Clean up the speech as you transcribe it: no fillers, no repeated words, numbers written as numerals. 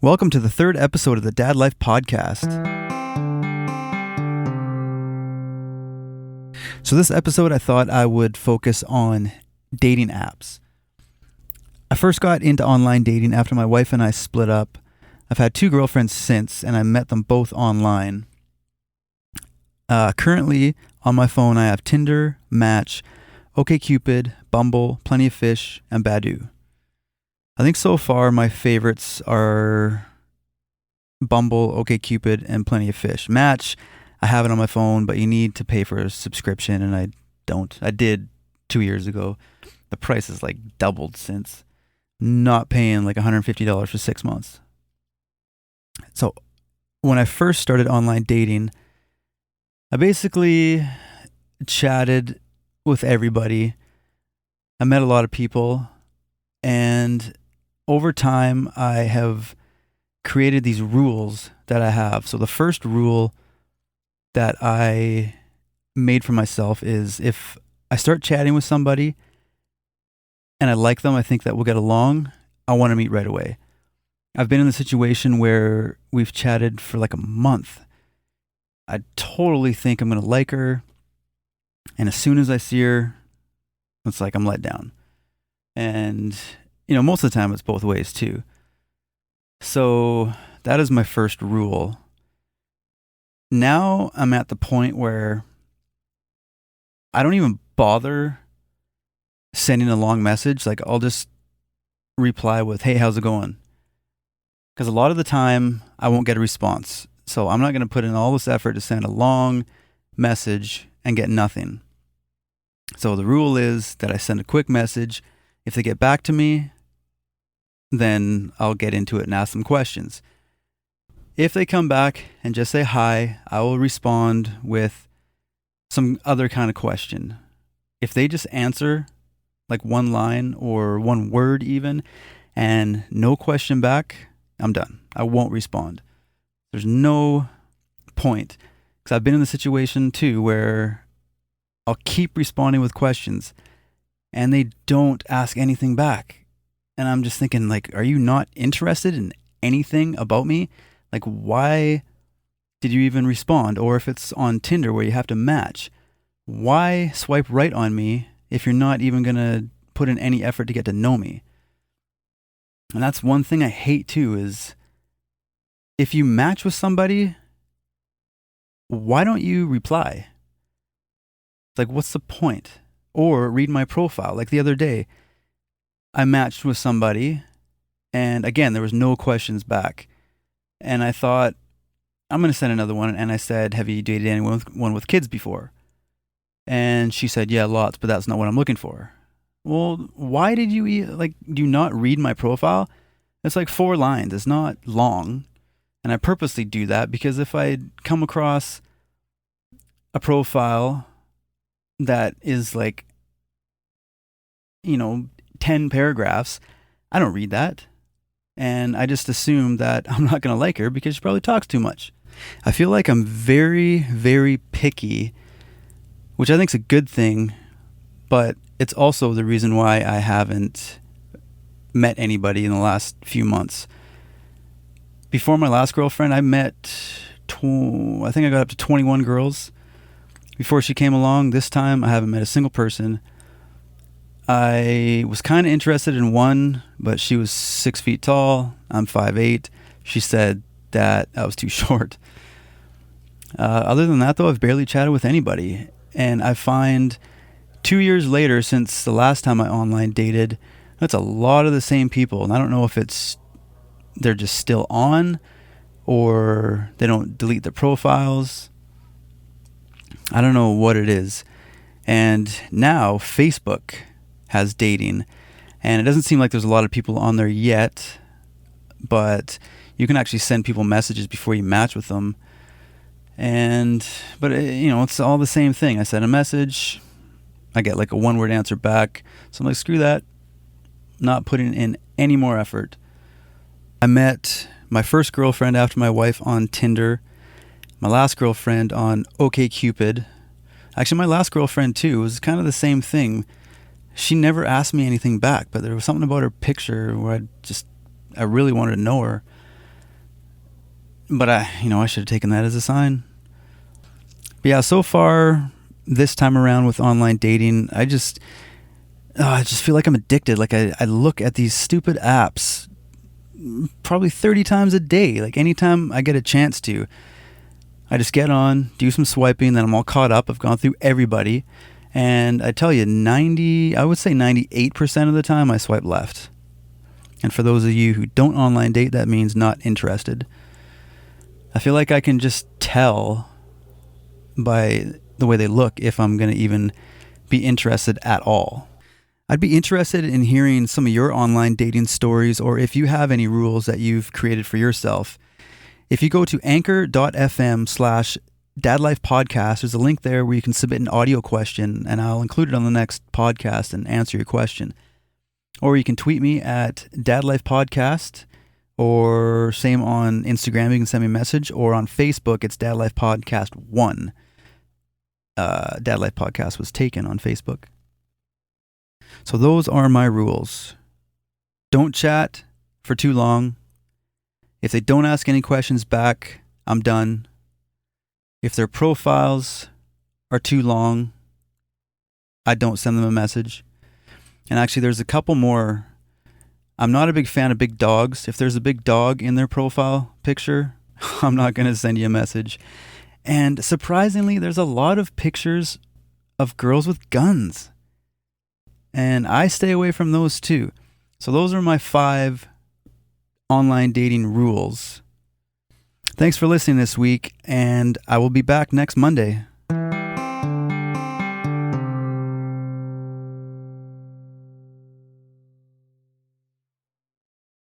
Welcome to the third episode of the Dadlife podcast. So this episode, I thought I would focus on dating apps. I first got into online dating after my wife and I split up. I've had two girlfriends since, and I met them both online. Currently, on my phone, I have Tinder, Match, OkCupid, Bumble, Plenty of Fish, and Badoo. I think so far my favorites are Bumble, OkCupid, and Plenty of Fish. Match, I have it on my phone, but you need to pay for a subscription, and I don't. I did 2 years ago. The price has like doubled since. Not paying like $150 for 6 months. So when I first started online dating, I basically chatted with everybody. I met a lot of people, and over time I have created these rules that I have. So the first rule that I made for myself is if I start chatting with somebody and I like them, I think that we'll get along, I want to meet right away. I've been in the situation where we've chatted for like a month. I totally think I'm going to like her, and as soon as I see her, it's like I'm let down. And, most of the time it's both ways too. So that is my first rule. Now I'm at the point where I don't even bother sending a long message. Like I'll just reply with, "Hey, how's it going?" Because a lot of the time I won't get a response. So I'm not going to put in all this effort to send a long message and get nothing. So the rule is that I send a quick message. If they get back to me, then I'll get into it and ask them questions. If they come back and just say hi, I will respond with some other kind of question. If they just answer like one line or one word even, and no question back, I'm done. I won't respond. There's no point. Because I've been in the situation too where I'll keep responding with questions and they don't ask anything back. And I'm just thinking, like, are you not interested in anything about me? Like, why did you even respond? Or if it's on Tinder where you have to match, why swipe right on me if you're not even going to put in any effort to get to know me? And that's one thing I hate too, is if you match with somebody, why don't you reply? It's like, what's the point? Or read my profile. Like the other day, I matched with somebody, and again, there was no questions back. And I thought, I'm going to send another one. And I said, "Have you dated anyone with kids before?" And she said, "Yeah, lots, but that's not what I'm looking for." Well, why did you do you not read my profile? It's like 4 lines. It's not long. And I purposely do that because if I come across a profile that is like, 10 paragraphs, I don't read that. And I just assume that I'm not going to like her because she probably talks too much. I feel like I'm very, very picky, which I think is a good thing, but it's also the reason why I haven't met anybody in the last few months. Before my last girlfriend, I met, I think I got up to 21 girls. Before she came along, this time I haven't met a single person. I was kind of interested in one, but she was 6 feet tall. I'm 5'8". She said that I was too short. Other than that, though, I've barely chatted with anybody. And I find 2 years later, since the last time I online dated, that's a lot of the same people. And I don't know if they're just still on or they don't delete their profiles. I don't know what it is. And now Facebook has dating, and it doesn't seem like there's a lot of people on there yet, but you can actually send people messages before you match with them. But it's all the same thing. I send a message, I get like a 1-word answer back. So I'm like, screw that. Not putting in any more effort. I met my first girlfriend after my wife on Tinder, my last girlfriend on OkCupid. Actually, my last girlfriend too was kind of the same thing. She never asked me anything back, but there was something about her picture where I really wanted to know her. But I should have taken that as a sign. But yeah, so far this time around with online dating, I just feel like I'm addicted. Like I look at these stupid apps probably 30 times a day. Like anytime I get a chance to, I just get on, do some swiping, then I'm all caught up. I've gone through everybody. And I tell you, I would say 98% of the time I swipe left. And for those of you who don't online date, that means not interested. I feel like I can just tell by the way they look if I'm going to even be interested at all. I'd be interested in hearing some of your online dating stories, or if you have any rules that you've created for yourself. If you go to anchor.fm/Dadlife podcast, there's a link there where you can submit an audio question, and I'll include it on the next podcast and answer your question. Or you can tweet me at Dadlife Podcast, or same on Instagram, you can send me a message, or on Facebook, it's Dadlife Podcast 1. Dadlife Podcast was taken on Facebook. So those are my rules. Don't chat for too long. If they don't ask any questions back, I'm done. If their profiles are too long, I don't send them a message. And actually, there's a couple more. I'm not a big fan of big dogs. If there's a big dog in their profile picture, I'm not going to send you a message. And surprisingly, there's a lot of pictures of girls with guns. And I stay away from those too. So those are my 5 online dating rules. Thanks for listening this week, and I will be back next Monday.